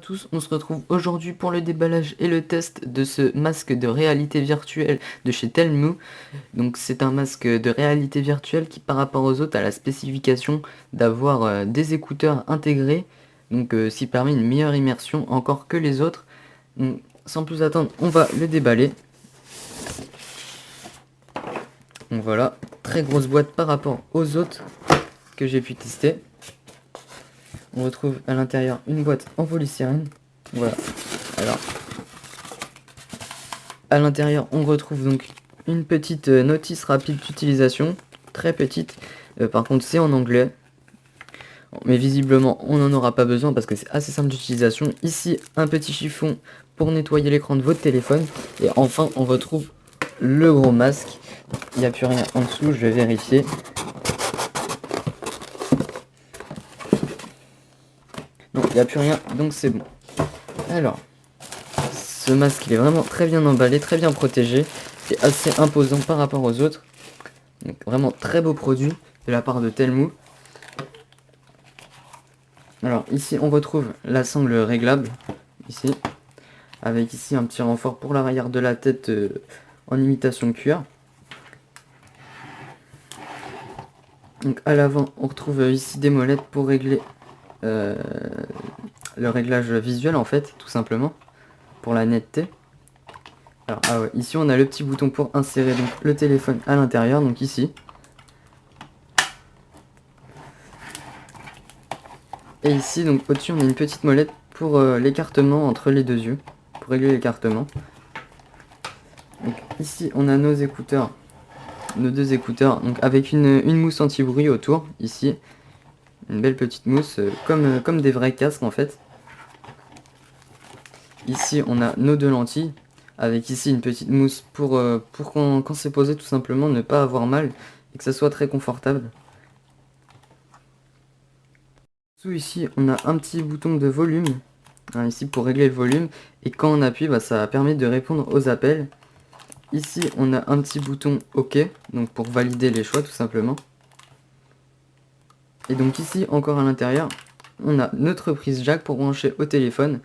Tous, on se retrouve aujourd'hui pour le déballage et le test de ce masque de réalité virtuelle de chez Telmu. Donc c'est un masque de réalité virtuelle qui par rapport aux autres a la spécification d'avoir des écouteurs intégrés, donc ce qui permet une meilleure immersion encore que les autres. Donc, sans plus attendre, on va le déballer. Donc voilà, très grosse boîte par rapport aux autres que j'ai pu tester. On retrouve à l'intérieur une boîte en polystyrène. Voilà. Alors, à l'intérieur, on retrouve donc une petite notice rapide d'utilisation, très petite. Par contre, c'est en anglais. Mais visiblement, on n'en aura pas besoin parce que c'est assez simple d'utilisation. Ici, un petit chiffon pour nettoyer l'écran de votre téléphone. Et enfin, on retrouve le gros masque. Il n'y a plus rien en dessous, je vais vérifier. Non, il n'y a plus rien, donc c'est bon. Alors, ce masque, il est vraiment très bien emballé, très bien protégé. C'est assez imposant par rapport aux autres. Donc, vraiment très beau produit de la part de Telmu. Alors ici on retrouve la sangle réglable, ici, avec ici un petit renfort pour l'arrière de la tête en imitation cuir. Donc à l'avant on retrouve ici des molettes pour régler le réglage visuel en fait, tout simplement, pour la netteté. Alors ouais, ici on a le petit bouton pour insérer donc le téléphone à l'intérieur, donc ici. Et ici donc au-dessus on a une petite molette pour l'écartement entre les deux yeux, pour régler l'écartement. Donc ici on a nos écouteurs, nos deux écouteurs, donc avec une mousse anti-bruit autour, ici. Une belle petite mousse, comme des vrais casques en fait. Ici on a nos deux lentilles, avec ici une petite mousse pour quand c'est posé tout simplement ne pas avoir mal et que ça soit très confortable. Sous ici on a un petit bouton de volume, hein, ici pour régler le volume, et quand on appuie ça permet de répondre aux appels. Ici on a un petit bouton OK, donc pour valider les choix tout simplement. Et donc ici encore à l'intérieur on a notre prise jack pour brancher au téléphone,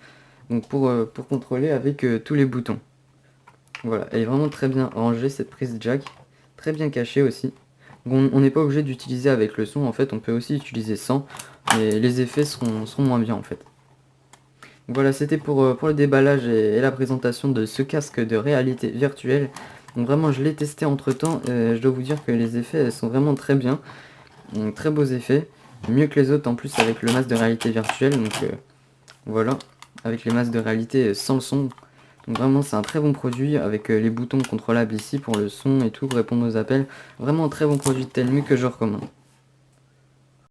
donc pour contrôler avec tous les boutons. Voilà, elle est vraiment très bien rangée cette prise jack, très bien cachée aussi. On n'est pas obligé d'utiliser avec le son, en fait on peut aussi utiliser sans, mais les effets seront moins bien en fait. Voilà, c'était pour le déballage et la présentation de ce casque de réalité virtuelle. Donc vraiment je l'ai testé entre temps, je dois vous dire que les effets sont vraiment très bien, donc, très beaux effets, mieux que les autres en plus avec le masque de réalité virtuelle, donc voilà, avec les masques de réalité sans le son. Donc vraiment c'est un très bon produit avec les boutons contrôlables ici pour le son et tout, pour répondre aux appels. Vraiment un très bon produit de Telmu que je recommande.